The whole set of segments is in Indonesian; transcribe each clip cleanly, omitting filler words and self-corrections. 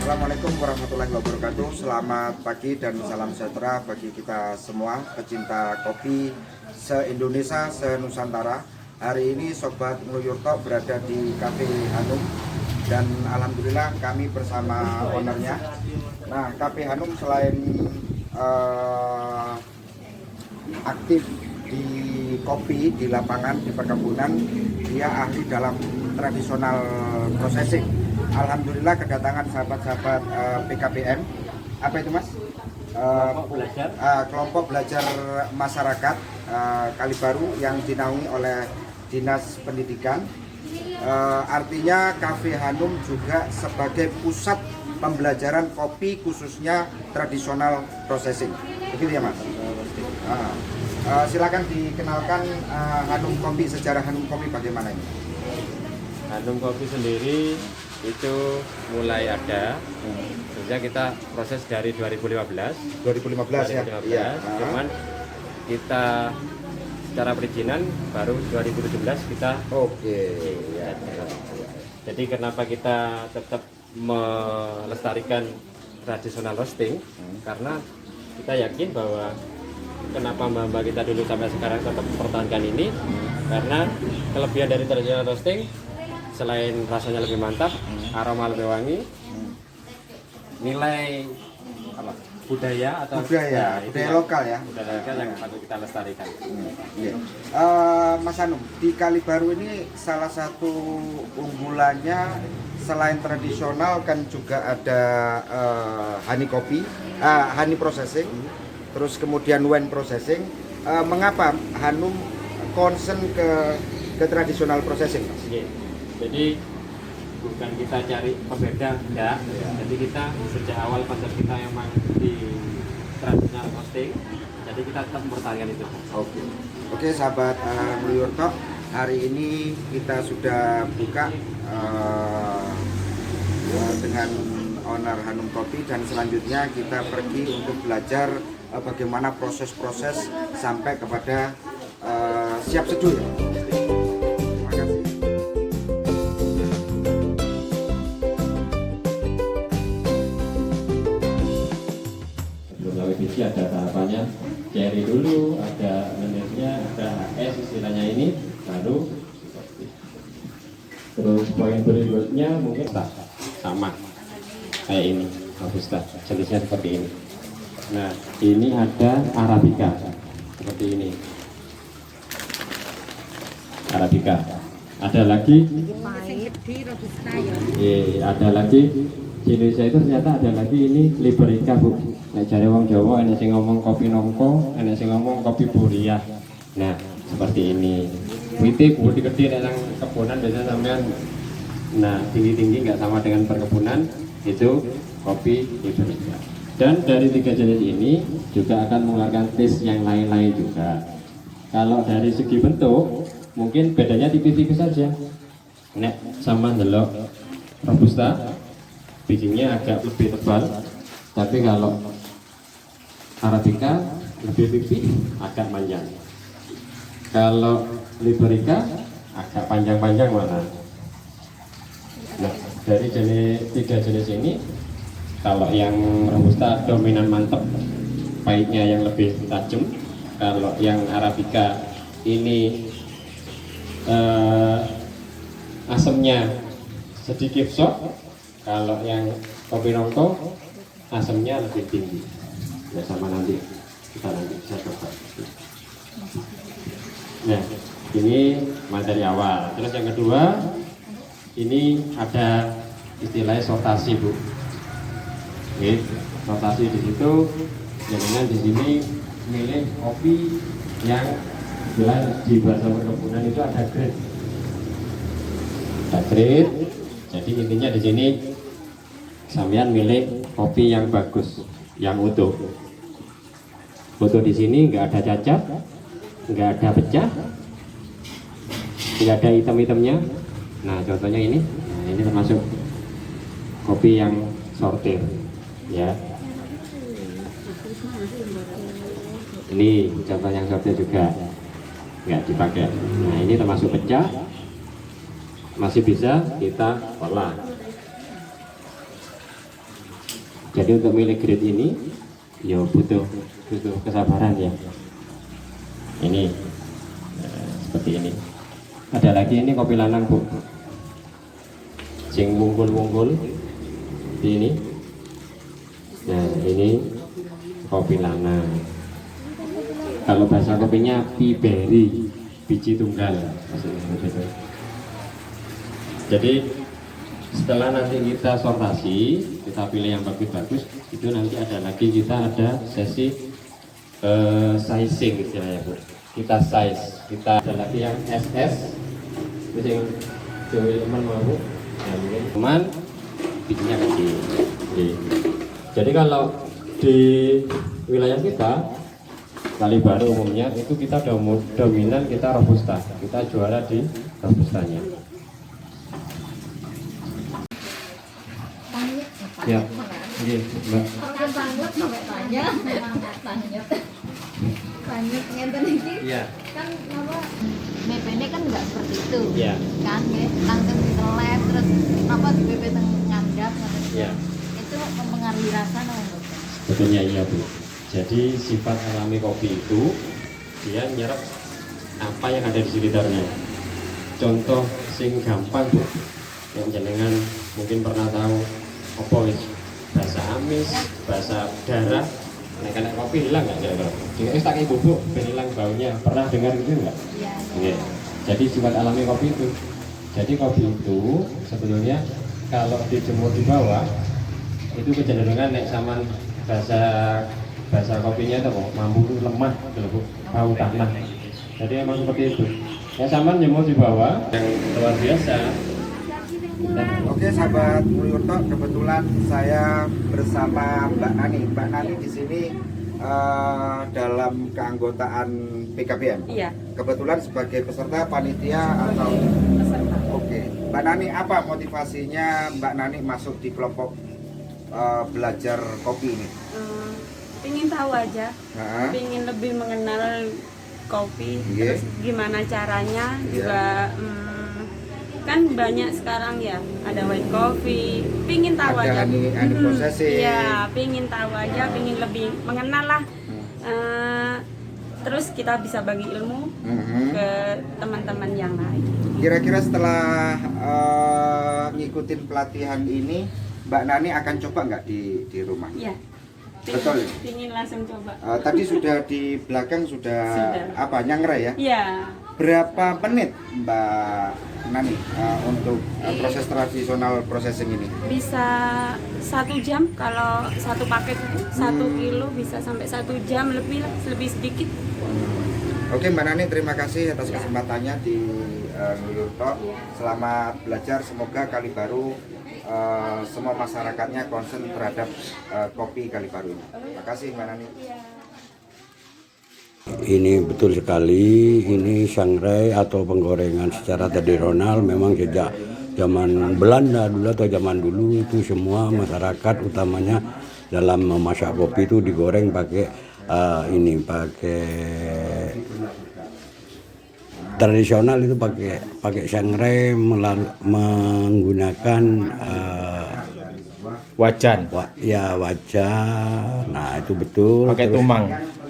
Assalamualaikum warahmatullahi wabarakatuh. Selamat pagi dan salam sejahtera bagi kita semua pecinta kopi se-Indonesia, se-Nusantara. Hari ini Sobat Ngluyurto berada di Cafe Hanum dan alhamdulillah kami bersama ownernya. Nah, Cafe Hanum selain aktif di kopi, di lapangan, di perkebunan, dia ahli dalam tradisional processing. Alhamdulillah kedatangan sahabat-sahabat PKBM. Apa itu Mas? Kelompok belajar masyarakat Kalibaru yang dinaungi oleh Dinas Pendidikan. Artinya Cafe Hanum juga sebagai pusat pembelajaran kopi khususnya tradisional processing. Begitu ya Mas? Silakan dikenalkan Hanum Kopi, sejarah Hanum Kopi bagaimana ini? Hanum Kopi sendiri itu mulai ada, sejak kita proses dari 2015 ya? Iya. Cuman kita secara perizinan baru 2017 kita. Ya. Jadi kenapa kita tetap melestarikan tradisional roasting, karena kita yakin bahwa kenapa mbak kita dulu sampai sekarang tetap mempertahankan ini, karena kelebihan dari tradisional roasting selain rasanya lebih mantap, aroma lebih wangi, nilai budaya lokal ya. Budaya lokal yang patut kita lestarikan. Mas Hanum, di Kalibaru ini salah satu unggulannya selain tradisional kan juga ada honey kopi, honey processing, terus kemudian wine processing. Mengapa Hanum concern ke tradisional processing, Mas? Jadi bukan kita cari pembeda, enggak. Jadi kita sejak awal konsep kita memang di tradisional roasting, jadi kita tetap mempertahankan itu. Oke, sahabat Ngluyurto, hari ini kita sudah buka dengan owner Hanum Kopi dan selanjutnya kita pergi untuk belajar bagaimana proses-proses sampai kepada siap seduh. Ada tahapannya, cherry dulu, ada menitnya, ada es istilahnya ini, baru terus poin berikutnya mungkin sama kayak ini, robusta, jenisnya seperti ini. Nah, ini ada arabica seperti ini, arabica. Ada lagi, ada lagi jenisnya itu ternyata ada lagi ini liberica Bu. Nek jare wong Jawa enek sing ngomong kopi nongko, enek sing ngomong kopi buriah. Nah, seperti ini. Wite gede-gede nek nang kebunan biasanya sampean. Nah, tinggi-tinggi nggak sama dengan perkebunan, itu kopi liberica. Dan dari tiga jenis ini juga akan mengeluarkan taste yang lain-lain juga. Kalau dari segi bentuk, mungkin bedanya tipis-tipis saja. Nek sama ndelok robusta, bijinya agak lebih tebal. Tapi kalau arabica lebih pipih, agak panjang. Kalau liberica agak panjang-panjang malah. Nah, dari tiga jenis ini, kalau yang robusta dominan mantep, pahitnya yang lebih tajam. Kalau yang arabica ini asamnya sedikit sok. Kalau yang kopi nongko asamnya lebih tinggi. Ya, sama nanti kita bisa coba. Nah, ini materi awal. Terus yang kedua, ini ada istilahnya sortasi Bu. Oke, sortasi di situ, jadinya di sini milih kopi yang jelas di bahasa perkebunan itu ada grade. Ada grade. Jadi intinya di sini sampean milih kopi yang bagus, yang utuh. Utuh di sini nggak ada cacat, nggak ada pecah, nggak ada hitam-hitamnya. Nah, contohnya ini, ini termasuk kopi yang sortir, ya. Ini contoh yang sortir juga nggak dipakai. Nah, ini termasuk pecah, masih bisa kita olah. Jadi untuk milih grade ini ya butuh kesabaran ya. Ini seperti ini. Ada lagi ini kopi lanang Bu, sing wungkul-wungkul ini. Nah ini kopi lanang. Kalau bahasa kopinya piberi, biji tunggal maksudnya. Jadi setelah nanti kita sortasi, kita pilih yang bagus-bagus, itu nanti ada lagi kita ada sesi sizing istilahnya Bu. Kita size, kita ada lagi yang SS, itu yang teman mau, teman bijinya kecil. Jadi kalau di wilayah kita Kali Baru umumnya itu kita dominan kita robusta, kita juara di robustanya. Ya, iya, Mbak. Banyak ngenten iki. Iya. Kan apa BP ini kan enggak seperti itu. Iya. Kan nggih, langsung ditelep terus apa di BP teng ngandap ngoten. Iya. Itu mempengaruhi rasa napa mboten? Sebetulnya iya Bu. Jadi sifat alami kopi itu dia nyerap apa yang ada di sekitarnya. Contoh sing gampang Bu, yang jenengan mungkin pernah tahu apa wis bahasa amis, bahasa darah. Nah, kena kopi hilang nggak kira-kira? Jika tak bubuk, ben hilang baunya. Pernah dengar gitu nggak? Iya. Oke. Jadi sifat alami kopi itu. Jadi kopi itu sebetulnya kalau dijemur di bawah itu kecenderungan nek saman bahasa kopinya itu kok mampu lemah gitu Bu, bau tanah. Jadi emang seperti itu. Ya saman jemur di bawah yang luar biasa. Oke sahabat Mulyorto, kebetulan saya bersama Mbak Nani. Mbak Nani di sini dalam keanggotaan PKBM. Iya. Kebetulan sebagai peserta panitia atau Peserta. Oke, Mbak Nani, apa motivasinya Mbak Nani masuk di kelompok belajar kopi ini? Pingin tahu aja, Hah? pingin lebih mengenal kopi, Iya. terus gimana caranya Iya. juga. Kan banyak sekarang ya, ada white coffee, pingin tahu Ada aja. honey processing. Iya, pingin tahu aja, pingin lebih mengenal lah. Terus kita bisa bagi ilmu Mhm. ke teman-teman yang lain. Kira-kira setelah ngikutin pelatihan ini, Mbak Nani akan coba nggak di rumah? Iya. Betul. Pingin langsung coba. Tadi sudah di belakang sudah Sudah. apa nyangrai ya? Iya. Berapa menit Mbak Nani untuk proses tradisional processing ini? Bisa 1 jam kalau satu paket itu 1 kilo bisa sampai 1 jam lebih lah, lebih sedikit. Oke Mbak Nani, terima kasih atas kesempatannya di Mulyorto. Selamat belajar, semoga Kali Baru semua masyarakatnya concern terhadap kopi Kali Baru ini. Terima kasih Mbak Nani. Ini betul sekali, ini sangrai atau penggorengan secara tradisional memang sejak zaman Belanda dulu atau zaman dulu itu semua masyarakat utamanya dalam memasak kopi itu digoreng pakai pakai tradisional itu pakai sangrai menggunakan wajan, wajan. Nah itu betul. pakai Terus tumang.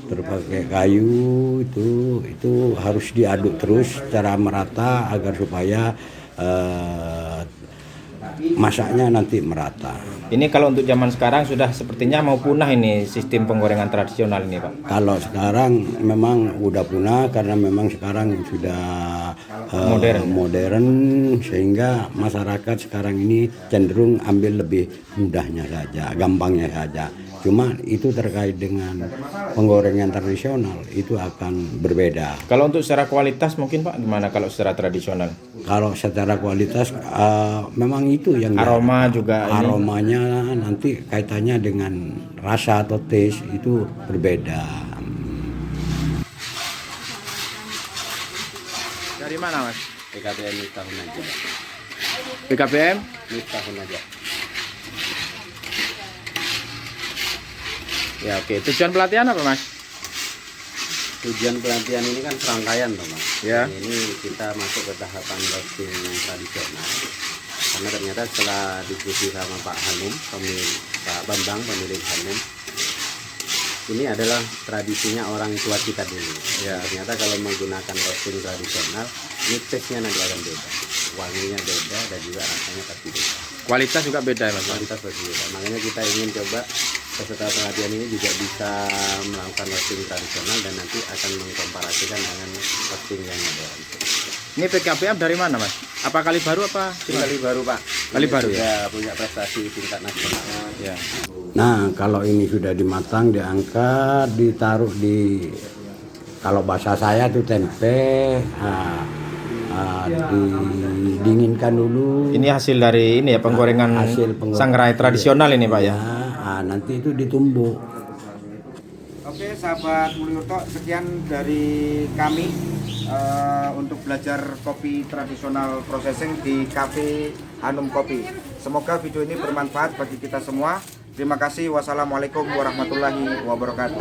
terpakai kayu itu harus diaduk terus secara merata agar supaya masaknya nanti merata. Ini kalau untuk zaman sekarang sudah sepertinya mau punah ini sistem penggorengan tradisional ini Pak. Kalau sekarang memang udah punah karena memang sekarang sudah modern sehingga masyarakat sekarang ini cenderung ambil lebih mudahnya saja, gampangnya saja. Cuma itu terkait dengan penggorengan tradisional itu akan berbeda. Kalau untuk secara kualitas mungkin Pak gimana kalau secara tradisional? Kalau secara kualitas memang itu yang Aroma juga ini. aromanya nanti kaitannya dengan rasa atau taste itu berbeda. Dari mana Mas? PKBM tahun aja. BKBM? Tahun aja. Ya oke. Tujuan pelatihan apa Mas? Tujuan pelatihan ini kan serangkaian toh Mas. Ya. Ini kita masuk ke tahapan roasting yang tradisional. Karena ternyata setelah diskusi sama Pak Hanum, Pak Bambang, pemilik Hanum, ini adalah tradisinya orang tua kita dulu. Ya. Ternyata kalau menggunakan roasting tradisional, ini taste-nya nanti akan beda, wanginya beda dan juga rasanya pasti beda. Kualitas juga beda ya Mas. Kualitas pasti beda. Makanya kita ingin coba peserta pelatihan ini juga bisa melakukan roasting tradisional dan nanti akan mengkomparasikan dengan roasting yang modern. Ini PKBM dari mana Mas? Apa Kalibaru apa? Kali baru Pak. Kali Ini baru sudah punya prestasi tingkat nasional. Ya. Nah, kalau ini sudah dimatang, diangkat, ditaruh di, kalau bahasa saya tuh tempe, didinginkan dulu. Ini hasil dari ini ya penggorengan sangrai tradisional ini Pak ya. Nanti itu ditumbuk. Oke sahabat Mulyoto, sekian dari kami untuk belajar kopi tradisional processing di Cafe Hanum Kopi. Semoga video ini bermanfaat bagi kita semua. Terima kasih. Wassalamualaikum warahmatullahi wabarakatuh.